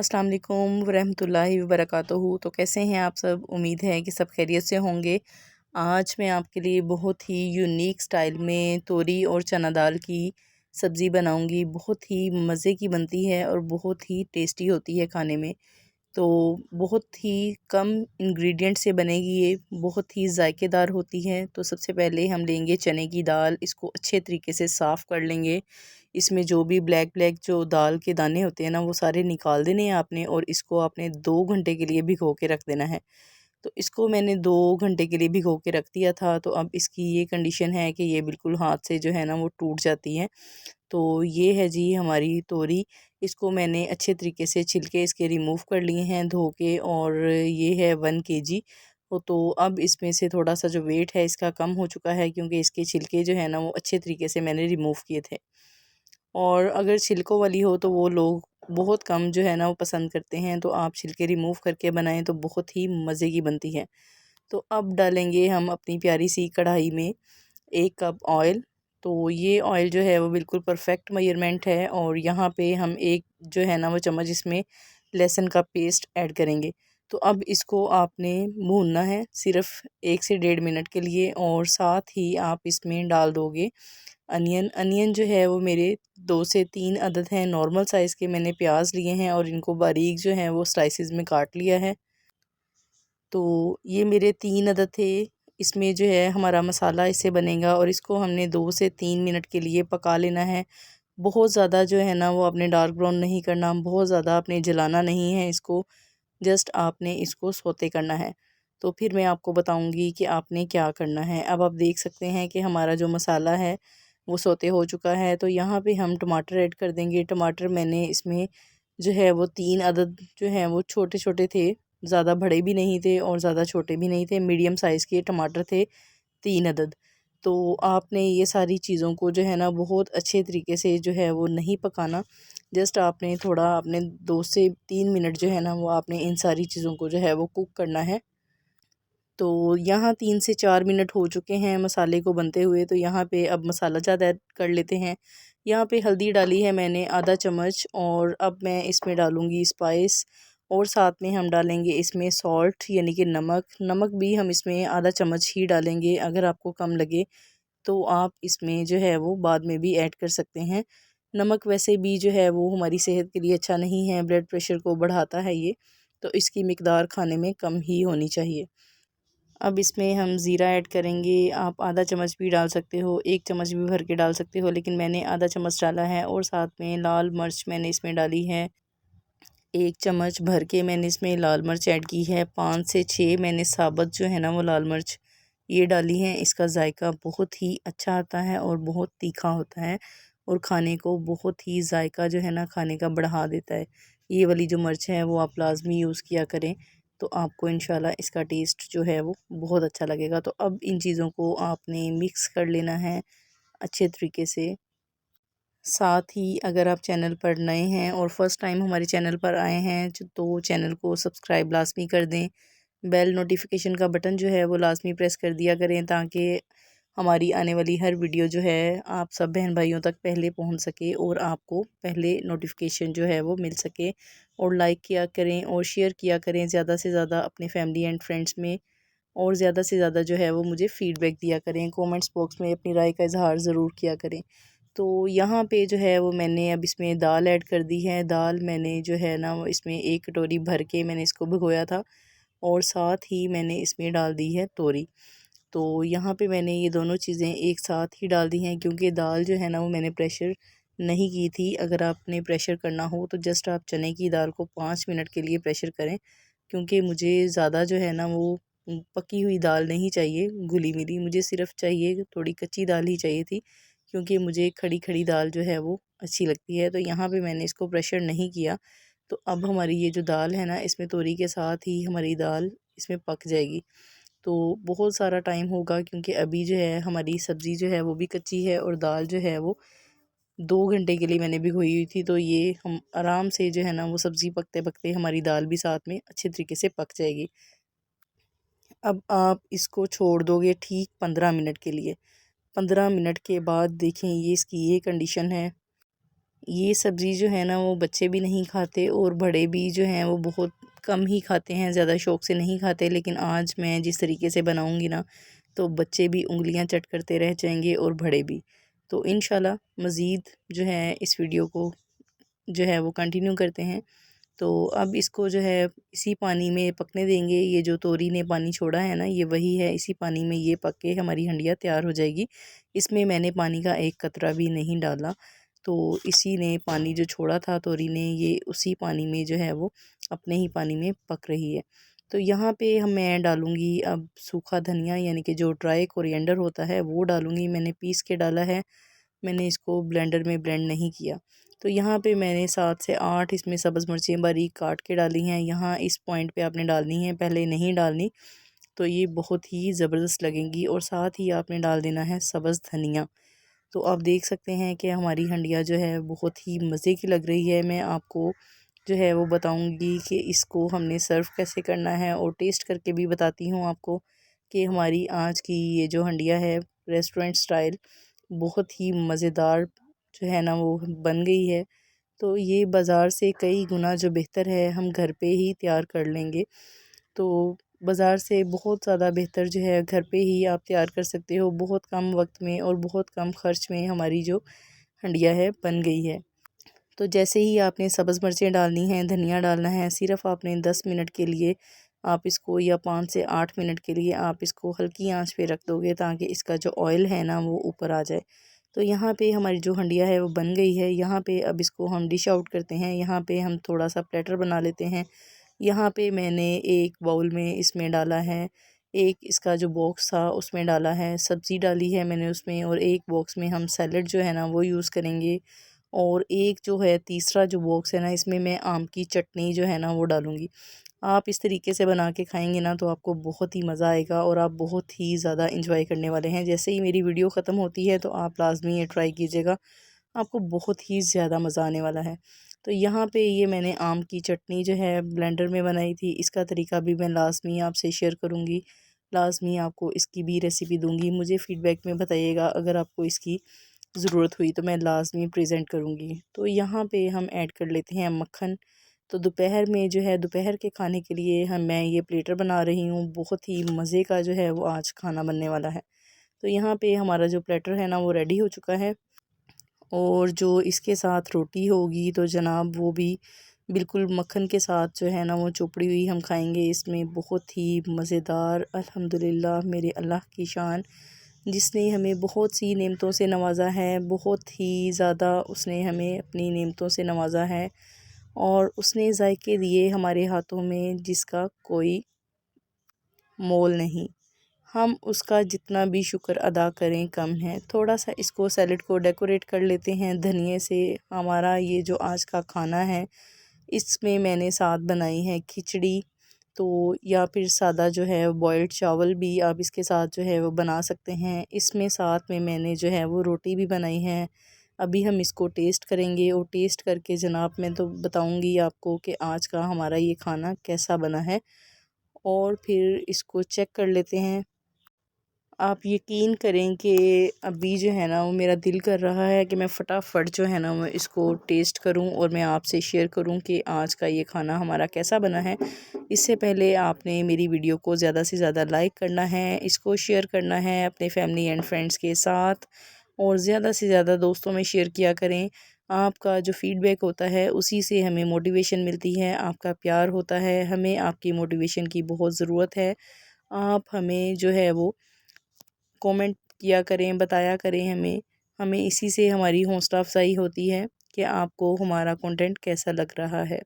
अस्सलाम वालेकुम वरहमतुल्लाहि वबरकातुहू। तो कैसे हैं आप सब? उम्मीद है कि सब खैरियत से होंगे। आज मैं आपके लिए बहुत ही यूनिक स्टाइल में तोरी और चना दाल की सब्ज़ी बनाऊंगी। बहुत ही मज़े की बनती है और बहुत ही टेस्टी होती है खाने में। तो बहुत ही कम इंग्रेडिएंट से बनेगी ये, बहुत ही जायकेदार होती है। तो सबसे पहले हम लेंगे चने की दाल, इसको अच्छे तरीके से साफ़ कर लेंगे। इसमें जो भी ब्लैक ब्लैक जो दाल के दाने होते हैं ना, वो सारे निकाल देने हैं आपने, और इसको आपने 2 घंटे के लिए भिगो के रख देना है। तो इसको मैंने 2 घंटे के लिए भिगो के रख दिया था। तो अब इसकी ये कंडीशन है कि ये बिल्कुल हाथ से जो है ना वो टूट जाती है। तो ये है जी हमारी तोरी। इसको मैंने अच्छे तरीके से छिलके इसके रिमूव कर लिए हैं धो के, और ये है 1 केजी। तो अब इसमें से थोड़ा सा जो वेट है इसका कम हो चुका है, क्योंकि इसके छिलके जो है ना वो अच्छे तरीके से मैंने रिमूव किए थे। और अगर छिलकों वाली हो तो वो लोग बहुत कम जो है ना वो पसंद करते हैं, तो आप छिलके रिमूव करके बनाएं तो बहुत ही मज़े की बनती है। तो अब डालेंगे हम अपनी प्यारी सी कढ़ाई में 1 कप ऑयल। तो ये ऑयल जो है वो बिल्कुल परफेक्ट मेजरमेंट है, और यहाँ पे हम एक जो है ना वो चम्मच इसमें लहसुन का पेस्ट ऐड करेंगे। तो अब इसको आपने भूनना है सिर्फ 1 से 1.5 मिनट के लिए, और साथ ही आप इसमें डाल दोगे अनियन। अनियन जो है वो मेरे 2 से 3 अदद हैं, नॉर्मल साइज़ के मैंने प्याज लिए हैं और इनको बारीक जो है वो स्लाइसिस में काट लिया है। तो ये मेरे 3 अदद थे। इसमें जो है हमारा मसाला इससे बनेगा, और इसको हमने 2 से 3 मिनट के लिए पका लेना है। बहुत ज़्यादा जो है ना वो आपने डार्क ब्राउन नहीं करना, बहुत ज़्यादा आपने जलाना नहीं है इसको, जस्ट आपने इसको सौते करना है। तो फिर मैं आपको बताऊंगी कि आपने क्या करना है। अब आप देख सकते हैं कि हमारा जो मसाला है वो सौते हो चुका है। तो यहाँ पे हम टमाटर ऐड कर देंगे। टमाटर मैंने इसमें जो है वो 3 अदद जो हैं वो छोटे छोटे थे, ज़्यादा बड़े भी नहीं थे और ज़्यादा छोटे भी नहीं थे, मीडियम साइज़ के टमाटर थे 3 अदद। तो आपने ये सारी चीज़ों को जो है ना बहुत अच्छे तरीके से जो है वो नहीं पकाना, जस्ट आपने थोड़ा आपने 2 से 3 मिनट जो है ना वो आपने इन सारी चीज़ों को जो है वो कुक करना है। तो यहाँ 3 से 4 मिनट हो चुके हैं मसाले को बनते हुए। तो यहाँ पे अब मसाला ज़्यादा ऐड कर लेते हैं। यहाँ पे हल्दी डाली है मैंने आधा चम्मच, और अब मैं इसमें डालूँगी स्पाइस, और साथ में हम डालेंगे इसमें सॉल्ट यानी कि नमक। नमक भी हम इसमें आधा चम्मच ही डालेंगे, अगर आपको कम लगे तो आप इसमें जो है वो बाद में भी ऐड कर सकते हैं। नमक वैसे भी जो है वो हमारी सेहत के लिए अच्छा नहीं है, ब्लड प्रेशर को बढ़ाता है ये, तो इसकी मिकदार खाने में कम ही होनी चाहिए। अब इसमें हम ज़ीरा ऐड करेंगे। आप आधा चम्मच भी डाल सकते हो, 1 चम्मच भी भर के डाल सकते हो, लेकिन मैंने आधा चम्मच डाला है। और साथ में लाल मिर्च मैंने इसमें डाली है, 1 चम्मच भर के मैंने इसमें लाल मिर्च ऐड की है। 5 से 6 मैंने साबुत जो है ना वो लाल मिर्च ये डाली हैं। इसका जायका बहुत ही अच्छा आता है और बहुत तीखा होता है, और खाने को बहुत ही जायका जो है ना खाने का बढ़ा देता है। ये वाली जो मिर्च है वो आप लाजमी यूज़ किया करें, तो आपको इंशाल्लाह इसका टेस्ट जो है वो बहुत अच्छा लगेगा। तो अब इन चीज़ों को आपने मिक्स कर लेना है अच्छे तरीके से। साथ ही अगर आप चैनल पर नए हैं और फर्स्ट टाइम हमारे चैनल पर आए हैं तो चैनल को सब्सक्राइब लाजमी कर दें। बेल नोटिफिकेशन का बटन जो है वो लाजमी प्रेस कर दिया करें, ताकि हमारी आने वाली हर वीडियो जो है आप सब बहन भाइयों तक पहले पहुंच सके और आपको पहले नोटिफिकेशन जो है वो मिल सके। और लाइक किया करें और शेयर किया करें ज़्यादा से ज़्यादा अपने फैमिली एंड फ्रेंड्स में, और ज़्यादा से ज़्यादा जो है वो मुझे फ़ीडबैक दिया करें। कमेंट्स बॉक्स में अपनी राय का इजहार ज़रूर किया करें। तो यहाँ पे जो है वो मैंने अब इसमें दाल ऐड कर दी है। दाल मैंने जो है ना वो इसमें 1 कटोरी भर के मैंने इसको भिगोया था, और साथ ही मैंने इसमें डाल दी है तोरी। तो यहाँ पे मैंने ये दोनों चीज़ें एक साथ ही डाल दी हैं, क्योंकि दाल जो है ना वो मैंने प्रेशर नहीं की थी। अगर आपने प्रेशर करना हो तो जस्ट आप चने की दाल को 5 मिनट के लिए प्रेशर करें, क्योंकि मुझे ज़्यादा जो है ना वो पकी हुई दाल नहीं चाहिए घुली मिली, मुझे सिर्फ़ चाहिए थोड़ी कच्ची दाल ही चाहिए थी, क्योंकि मुझे खड़ी खड़ी दाल जो है वो अच्छी लगती है। तो यहाँ पे मैंने इसको प्रेशर नहीं किया। तो अब हमारी ये जो दाल है ना इसमें तोरी के साथ ही हमारी दाल इसमें पक जाएगी। तो बहुत सारा टाइम होगा, क्योंकि अभी जो है हमारी सब्ज़ी जो है वो भी कच्ची है, और दाल जो है वो 2 घंटे के लिए मैंने भिगोई हुई थी। तो ये हम आराम से जो है ना वो सब्ज़ी पकते पकते हमारी दाल भी साथ में अच्छे तरीके से पक जाएगी। अब आप इसको छोड़ दोगे ठीक 15 मिनट के लिए। 15 मिनट के बाद देखें ये इसकी ये कंडीशन है। ये सब्ज़ी जो है ना वो बच्चे भी नहीं खाते और बड़े भी जो हैं वो बहुत कम ही खाते हैं, ज़्यादा शौक़ से नहीं खाते। लेकिन आज मैं जिस तरीके से बनाऊँगी ना तो बच्चे भी उँगलियां चट करते रह जाएंगे और बड़े भी। तो इंशाल्लाह मज़ीद जो है इस वीडियो को जो है वो कंटिन्यू करते हैं। तो अब इसको जो है इसी पानी में पकने देंगे। ये जो तोरी ने पानी छोड़ा है ना ये वही है, इसी पानी में ये पक के हमारी हंडिया तैयार हो जाएगी। इसमें मैंने पानी का एक कतरा भी नहीं डाला, तो इसी ने पानी जो छोड़ा था तोरी ने, ये उसी पानी में जो है वो अपने ही पानी में पक रही है। तो यहाँ पे मैं डालूँगी अब सूखा धनिया, यानी कि जो ड्राई कोरिएंडर होता है वो डालूँगी। मैंने पीस के डाला है, मैंने इसको ब्लेंडर में ब्लेंड नहीं किया। तो यहाँ पे मैंने 7 से 8 इसमें सब्ज़ मिर्चें बारीक काट के डाली हैं। यहाँ इस पॉइंट पे आपने डालनी है, पहले नहीं डालनी तो ये बहुत ही ज़बरदस्त लगेंगी। और साथ ही आपने डाल देना है सब्ज़ धनिया। तो आप देख सकते हैं कि हमारी हंडिया जो है बहुत ही मज़े की लग रही है। मैं आपको जो है वो बताऊंगी कि इसको हमने सर्व कैसे करना है और टेस्ट करके भी बताती हूँ आपको कि हमारी आज की ये जो हंडिया है रेस्टोरेंट स्टाइल बहुत ही मज़ेदार जो है ना वो बन गई है। तो ये बाज़ार से कई गुना जो बेहतर है हम घर पे ही तैयार कर लेंगे। तो बाज़ार से बहुत ज़्यादा बेहतर जो है घर पे ही आप तैयार कर सकते हो, बहुत कम वक्त में और बहुत कम ख़र्च में हमारी जो हंडिया है बन गई है। तो जैसे ही आपने सब्ज़ मिर्चें डालनी हैं, धनिया डालना है, सिर्फ़ आपने 10 मिनट के लिए आप इसको, या 5 से 8 मिनट के लिए आप इसको हल्की आंच पे रख दोगे ताकि इसका जो ऑयल है ना वो ऊपर आ जाए। तो यहाँ पे हमारी जो हंडिया है वो बन गई है। यहाँ पे अब इसको हम डिश आउट करते हैं। यहाँ पे हम थोड़ा सा प्लेटर बना लेते हैं। यहाँ पे मैंने एक बाउल में इसमें डाला है, एक इसका जो बॉक्स था उसमें डाला है, सब्ज़ी डाली है मैंने उसमें, और एक बॉक्स में हम सैलड जो है ना वो यूज़ करेंगे। और एक जो है तीसरा जो बॉक्स है ना इसमें मैं आम की चटनी जो है ना वो डालूँगी। आप इस तरीके से बना के खाएंगे ना तो आपको बहुत ही मज़ा आएगा और आप बहुत ही ज़्यादा इंजॉय करने वाले हैं। जैसे ही मेरी वीडियो ख़त्म होती है तो आप लाजमी ये ट्राई कीजिएगा, आपको बहुत ही ज़्यादा मज़ा आने वाला है। तो यहाँ पे ये मैंने आम की चटनी जो है ब्लेंडर में बनाई थी, इसका तरीका भी मैं लाजमी आपसे शेयर करूँगी। लाजमी आपको इसकी भी रेसिपी दूँगी। मुझे फ़ीडबैक में बताइएगा अगर आपको इसकी ज़रूरत हुई तो मैं लाजमी प्रेजेंट करूँगी। तो यहाँ पे हम ऐड कर लेते हैं मक्खन। तो दोपहर में जो है दोपहर के खाने के लिए मैं ये प्लेटर बना रही हूँ। बहुत ही मज़े का जो है वो आज खाना बनने वाला है। तो यहाँ पे हमारा जो प्लेटर है ना वो रेडी हो चुका है। और जो इसके साथ रोटी होगी तो जनाब वो भी बिल्कुल मक्खन के साथ जो है ना वो चोपड़ी हुई हम खाएंगे। इसमें बहुत ही मज़ेदार, अल्हम्दुलिल्लाह मेरे अल्लाह की शान जिसने हमें बहुत सी नेमतों से नवाज़ा है, बहुत ही ज़्यादा उसने हमें अपनी नेमतों से नवाज़ा है और उसने जायके दिए हमारे हाथों में जिसका कोई मोल नहीं। हम उसका जितना भी शुक्र अदा करें कम है। थोड़ा सा इसको सैलेड को डेकोरेट कर लेते हैं धनिए से। हमारा ये जो आज का खाना है इसमें मैंने साथ बनाई है खिचड़ी, तो या फिर सादा जो है बॉइल्ड चावल भी आप इसके साथ जो है वो बना सकते हैं। इसमें साथ में मैंने जो है वो रोटी भी बनाई है। अभी हम इसको टेस्ट करेंगे और टेस्ट करके जनाब मैं तो बताऊंगी आपको कि आज का हमारा ये खाना कैसा बना है। और फिर इसको चेक कर लेते हैं। आप यकीन करें कि अभी जो है ना वो मेरा दिल कर रहा है कि मैं फटाफट जो है ना वो इसको टेस्ट करूं और मैं आपसे शेयर करूं कि आज का ये खाना हमारा कैसा बना है। इससे पहले आपने मेरी वीडियो को ज़्यादा से ज़्यादा लाइक करना है, इसको शेयर करना है अपने फैमिली एंड फ्रेंड्स के साथ और ज़्यादा से ज़्यादा दोस्तों में शेयर किया करें। आपका जो फ़ीडबैक होता है उसी से हमें मोटिवेशन मिलती है, आपका प्यार होता है, हमें आपकी मोटिवेशन की बहुत ज़रूरत है। आप हमें जो है वो कमेंट किया करें, बताया करें हमें। हमें इसी से हमारी हौसला अफ़ज़ाई होती है कि आपको हमारा कंटेंट कैसा लग रहा है।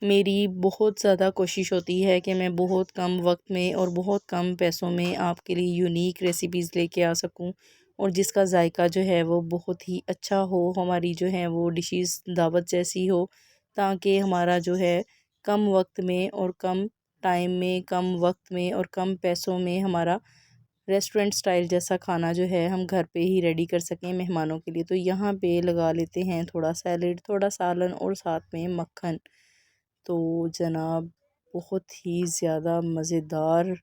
मेरी बहुत ज़्यादा कोशिश होती है कि मैं बहुत कम वक्त में और बहुत कम पैसों में आपके लिए यूनिक रेसिपीज़ लेके आ सकूं और जिसका जायका जो है वो बहुत ही अच्छा हो, हमारी जो है वो डिशेस दावत जैसी हो, ताकि हमारा जो है कम वक्त में और कम टाइम में, कम वक्त में और कम पैसों में हमारा रेस्टोरेंट स्टाइल जैसा खाना जो है हम घर पे ही रेडी कर सकें मेहमानों के लिए। तो यहाँ पे लगा लेते हैं थोड़ा सैलेड, थोड़ा सालन और साथ में मक्खन। तो जनाब बहुत ही ज़्यादा मज़ेदार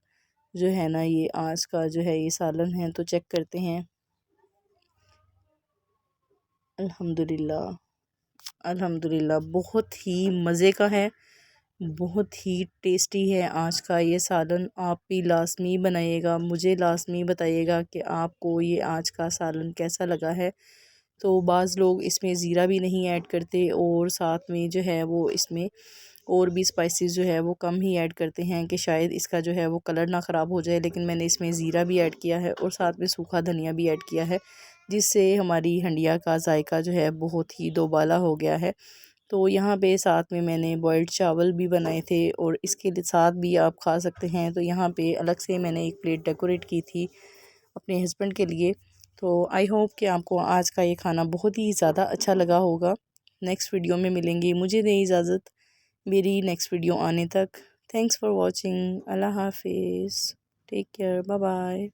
जो है ना ये आज का जो है ये सालन है। तो चेक करते हैं। अल्हम्दुलिल्लाह अल्हम्दुलिल्लाह बहुत ही मज़े का है, बहुत ही टेस्टी है आज का ये सालन। आप भी लाज़मी बनाइएगा, मुझे लाज़मी बताइएगा कि आपको ये आज का सालन कैसा लगा है। तो बाज़ लोग इसमें ज़ीरा भी नहीं ऐड करते और साथ में जो है वो इसमें और भी स्पाइसेस जो है वो कम ही ऐड करते हैं कि शायद इसका जो है वो कलर ना ख़राब हो जाए, लेकिन मैंने इसमें ज़ीरा भी ऐड किया है और साथ में सूखा धनिया भी ऐड किया है, जिससे हमारी हंडिया का जायका जो है बहुत ही दोबाला हो गया है। तो यहाँ पे साथ में मैंने बॉइल्ड चावल भी बनाए थे और इसके साथ भी आप खा सकते हैं। तो यहाँ पे अलग से मैंने एक प्लेट डेकोरेट की थी अपने हस्बैंड के लिए। तो आई होप कि आपको आज का ये खाना बहुत ही ज़्यादा अच्छा लगा होगा। नेक्स्ट वीडियो में मिलेंगे, मुझे दें इजाज़त मेरी नेक्स्ट वीडियो आने तक। Thanks for watching. अल्लाह हाफिज़। Take care. Bye bye.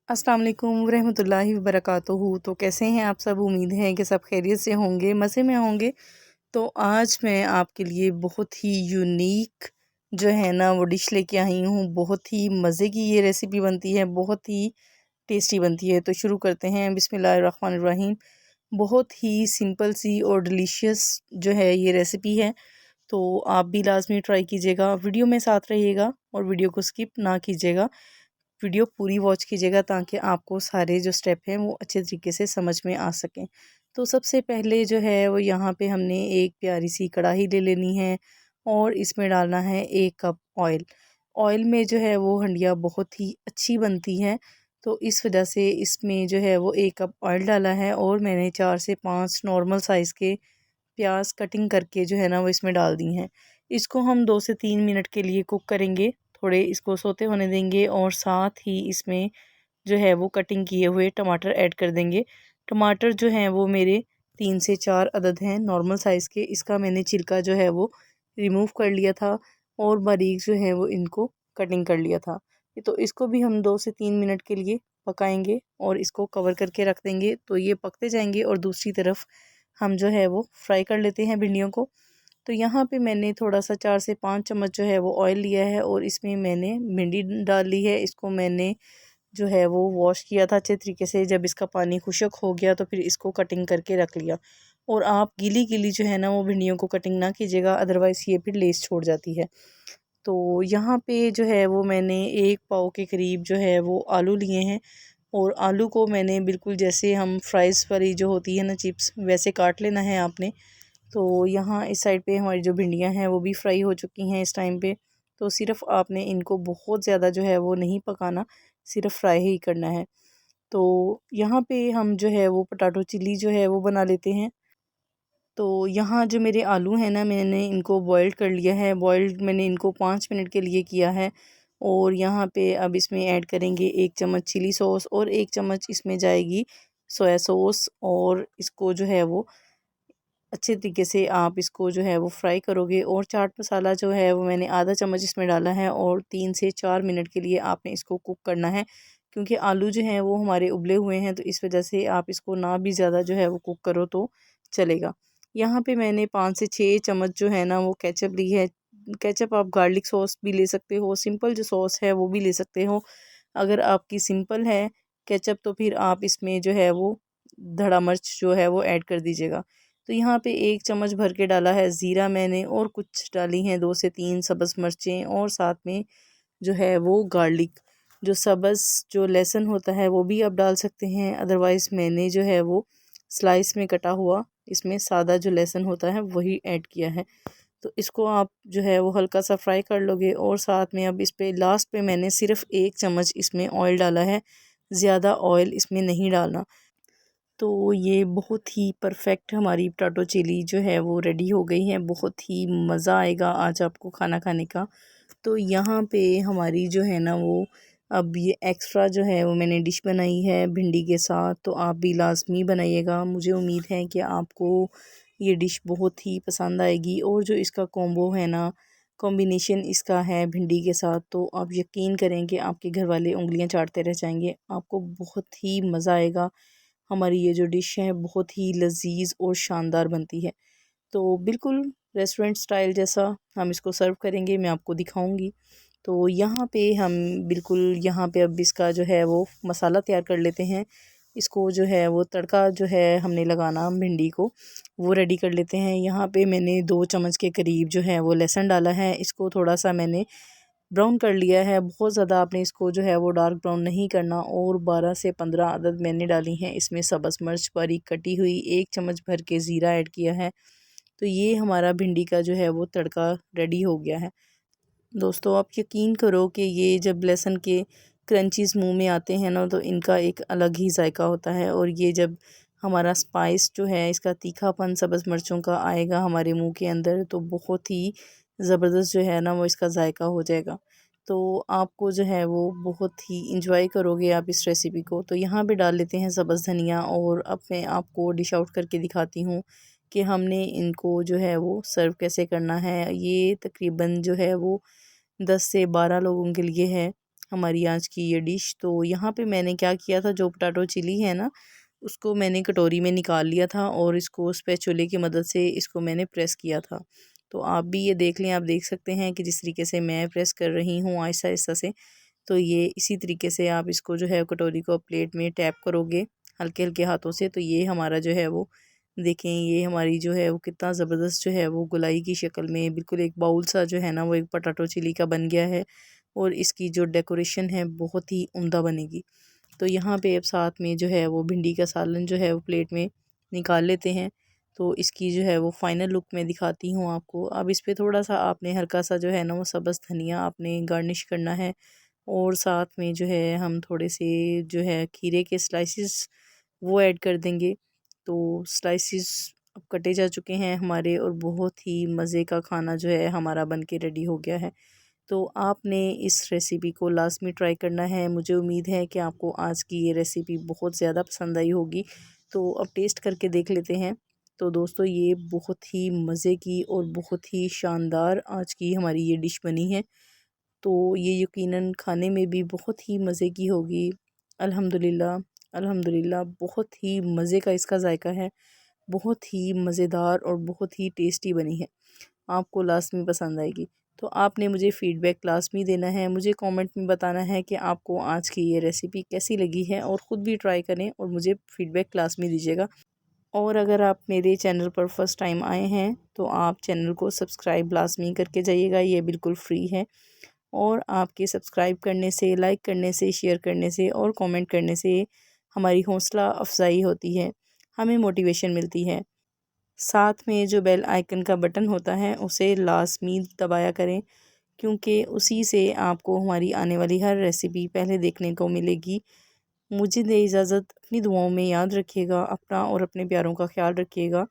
अस्सलाम वालेकुम रहमतुल्लाहि व बरकातुहू। तो कैसे हैं आप सब? उम्मीद है कि सब खैरियत से होंगे, मज़े में होंगे। तो आज मैं आपके लिए बहुत ही यूनिक जो है ना वो डिश लेके आई हूँ। बहुत ही मज़े की ये रेसिपी बनती है, बहुत ही टेस्टी बनती है। तो शुरू करते हैं। बिस्मिल्लाहिर्रहमानिर्रहीम। बहुत ही सिंपल सी और डिलीशियस जो है ये रेसिपी है। तो आप भी लाजमी ट्राई कीजिएगा, वीडियो में साथ रहिएगा और वीडियो को स्किप ना कीजिएगा, वीडियो पूरी वॉच कीजिएगा ताकि आपको सारे जो स्टेप हैं वो अच्छे तरीके से समझ में आ सकें। तो सबसे पहले जो है वो यहाँ पे हमने एक प्यारी सी कढ़ाई ले लेनी है और इसमें डालना है 1 कप ऑयल। ऑयल में जो है वो हंडिया बहुत ही अच्छी बनती है, तो इस वजह से इसमें जो है वो 1 कप ऑयल डाला है और मैंने 4 से 5 नॉर्मल साइज़ के प्याज कटिंग करके जो है ना वो इसमें डाल दी हैं। इसको हम 2 से 3 मिनट के लिए कुक करेंगे, थोड़े इसको सोते होने देंगे और साथ ही इसमें जो है वो कटिंग किए हुए टमाटर ऐड कर देंगे। टमाटर जो हैं वो मेरे 3 से 4 अदद हैं नॉर्मल साइज़ के। इसका मैंने छिलका जो है वो रिमूव कर लिया था और बारीक जो है वो इनको कटिंग कर लिया था। तो इसको भी हम 2 से 3 मिनट के लिए पकाएंगे और इसको कवर करके रख देंगे। तो ये पकते जाएंगे और दूसरी तरफ हम जो है वो फ्राई कर लेते हैं भिंडियों को। तो यहाँ पे मैंने थोड़ा सा 4 से 5 चम्मच जो है वो ऑयल लिया है और इसमें मैंने भिंडी डाल ली है। इसको मैंने जो है वो वॉश किया था अच्छे तरीके से। जब इसका पानी खुश्क हो गया तो फिर इसको कटिंग करके रख लिया। और आप गीली गीली जो है ना वो भिंडियों को कटिंग ना कीजिएगा, अदरवाइज़ ये फिर लेस छोड़ जाती है। तो यहाँ पे जो है वो मैंने 1 पाव के करीब जो है वो आलू लिए हैं और आलू को मैंने बिल्कुल जैसे हम फ्राइज़ वाली जो होती है ना चिप्स, वैसे काट लेना है आपने। तो यहाँ इस साइड पे हमारी जो भिंडियाँ हैं वो भी फ्राई हो चुकी हैं इस टाइम पे। तो सिर्फ़ आपने इनको बहुत ज़्यादा जो है वो नहीं पकाना, सिर्फ़ फ्राई ही करना है। तो यहाँ पे हम जो है वो पोटैटो चिल्ली जो है वो बना लेते हैं। तो यहाँ जो मेरे आलू हैं ना मैंने इनको बॉइल्ड कर लिया है। बॉइल्ड मैंने इनको 5 मिनट के लिए किया है और यहाँ पे अब इसमें ऐड करेंगे 1 चम्मच चिली सॉस और 1 चम्मच इसमें जाएगी सोया सॉस और इसको जो है वो अच्छे तरीके से आप इसको जो है वो फ्राई करोगे। और चाट मसाला जो है वो मैंने आधा चम्मच इसमें डाला है और 3 से 4 मिनट के लिए आपने इसको कुक करना है, क्योंकि आलू जो हैं वो हमारे उबले हुए हैं, तो इस वजह से आप इसको ना भी ज़्यादा जो है वो कुक करो तो चलेगा। यहाँ पे मैंने 5 से 6 चम्मच जो है ना वो केचप ली है। केचप आप गार्लिक सॉस भी ले सकते हो, सिंपल जो सॉस है वो भी ले सकते हो। अगर आपकी सिंपल है केचप तो फिर आप इसमें जो है वो धड़ा मिर्च जो है वो ऐड कर दीजिएगा। तो यहाँ पे 1 चम्मच भर के डाला है ज़ीरा मैंने और कुछ डाली हैं 2 से 3 सब्ज़ मिर्चें और साथ में जो है वो गार्लिक, जो सब्ज़ जो लहसुन होता है वो भी आप डाल सकते हैं, अदरवाइज़ मैंने जो है वो स्लाइस में कटा हुआ इसमें सादा जो लहसुन होता है वही ऐड किया है। तो इसको आप जो है वो हल्का सा फ्राई कर लोगे और साथ में अब इस पे लास्ट पे मैंने सिर्फ़ 1 चम्मच इसमें ऑयल डाला है, ज़्यादा ऑयल इसमें नहीं डालना। तो ये बहुत ही परफेक्ट हमारी पोटैटो चिली जो है वो रेडी हो गई है। बहुत ही मज़ा आएगा आज आपको खाना खाने का। तो यहाँ पे हमारी जो है ना वो अब ये एक्स्ट्रा जो है वो मैंने डिश बनाई है भिंडी के साथ, तो आप भी लाज़मी बनाइएगा। मुझे उम्मीद है कि आपको ये डिश बहुत ही पसंद आएगी और जो इसका कॉम्बो है ना, कॉम्बिनेशन इसका है भिंडी के साथ, तो आप यकीन करें कि आपके घर वाले उँगलियां चाटते रह जाएंगे। आपको बहुत ही मज़ा आएगा। हमारी ये जो डिश है बहुत ही लजीज और शानदार बनती है। तो बिल्कुल रेस्टोरेंट स्टाइल जैसा हम इसको सर्व करेंगे, मैं आपको दिखाऊंगी। तो यहाँ पे हम बिल्कुल यहाँ पे अब इसका जो है वो मसाला तैयार कर लेते हैं। इसको जो है वो तड़का जो है हमने लगाना भिंडी को वो रेडी कर लेते हैं। यहाँ पे मैंने 2 चम्मच के करीब जो है वो लहसुन डाला है। इसको थोड़ा सा मैंने ब्राउन कर लिया है, बहुत ज़्यादा आपने इसको जो है वो डार्क ब्राउन नहीं करना। और 12 से 15 अदद मैंने डाली हैं इसमें सब्ज़ मिर्च बारीक कटी हुई। 1 चम्मच भर के ज़ीरा ऐड किया है। तो ये हमारा भिंडी का जो है वो तड़का रेडी हो गया है। दोस्तों आप यकीन करो कि ये जब लहसुन के क्रंचीज़ मुंह में आते हैं ना तो इनका एक अलग ही जायका होता है। और ये जब हमारा स्पाइस जो है इसका तीखापन सब्ज़ मिर्चों का आएगा हमारे मुंह के अंदर तो बहुत ही ज़बरदस्त जो है ना वो इसका जायका हो जाएगा। तो आपको जो है वो बहुत ही इंजॉय करोगे आप इस रेसिपी को। तो यहाँ पे डाल लेते हैं सब्ज़ धनिया। और अब मैं आपको डिश आउट करके दिखाती हूँ कि हमने इनको जो है वो सर्व कैसे करना है। ये तकरीबन जो है वो 10 से 12 लोगों के लिए है हमारी आज की ये डिश। तो यहाँ पे मैंने क्या किया था, जो पोटैटो चिली है ना उसको मैंने कटोरी में निकाल लिया था और इसको स्पैचुले की मदद से इसको मैंने प्रेस किया था। तो आप भी ये देख लें, आप देख सकते हैं कि जिस तरीके से मैं प्रेस कर रही हूँ आहिस्ता आहिस्ता से, तो ये इसी तरीके से आप इसको जो है कटोरी को प्लेट में टैप करोगे हल्के हल्के हाथों से। तो ये हमारा जो है वो देखें, ये हमारी जो है वो कितना ज़बरदस्त जो है वो गोलाई की शक्ल में बिल्कुल एक बाउल सा जो है ना वो एक पोटैटो चिली का बन गया है। और इसकी जो डेकोरेशन है बहुत ही उम्दा बनेगी। तो यहाँ पे अब साथ में जो है वो भिंडी का सालन जो है वो प्लेट में निकाल लेते हैं। तो इसकी जो है वो फाइनल लुक मैं दिखाती हूँ आपको। अब इस पे थोड़ा सा आपने हल्का सा जो है ना वो सब्ज़ धनिया आपने गार्निश करना है। और साथ में जो है हम थोड़े से जो है खीरे के स्लाइसिस वो ऐड कर देंगे। तो स्लाइसिस अब कटे जा चुके हैं हमारे और बहुत ही मज़े का खाना जो है हमारा बन के रेडी हो गया है। तो आपने इस रेसिपी को लाज़मी ट्राई करना है। मुझे उम्मीद है कि आपको आज की ये रेसिपी बहुत ज़्यादा पसंद आई होगी। तो अब टेस्ट करके देख लेते हैं। तो दोस्तों ये बहुत ही मज़े की और बहुत ही शानदार आज की हमारी ये डिश बनी है। तो ये यकीनन खाने में भी बहुत ही मज़े की होगी। अल्हम्दुलिल्लाह, अल्हम्दुलिल्लाह बहुत ही मज़े का इसका जायका है। बहुत ही मज़ेदार और बहुत ही टेस्टी बनी है। आपको लाज़मी पसंद आएगी। तो आपने मुझे फ़ीडबैक लाज़मी देना है। मुझे कमेंट में बताना है कि आपको आज की ये रेसिपी कैसी लगी है और ख़ुद भी ट्राई करें और मुझे फ़ीडबैक लाज़मी दीजिएगा। और अगर आप मेरे चैनल पर फर्स्ट टाइम आए हैं तो आप चैनल को सब्सक्राइब लाज़मी करके जाइएगा, ये बिल्कुल फ्री है। और आपके सब्सक्राइब करने से, लाइक करने से, शेयर करने से और कमेंट करने से हमारी हौसला अफजाई होती है, हमें मोटिवेशन मिलती है। साथ में जो बेल आइकन का बटन होता है उसे लाज़मी दबाया करें, क्योंकि उसी से आपको हमारी आने वाली हर रेसिपी पहले देखने को मिलेगी। मुझे दे इजाज़त, अपनी दुआओं में याद रखिएगा अपना और अपने प्यारों का ख्याल रखिएगा।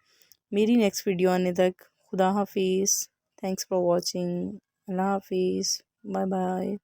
मेरी नेक्स्ट वीडियो आने तक खुदा हाफिज़। Thanks for watching. अल्लाह हाफिज़। Bye bye.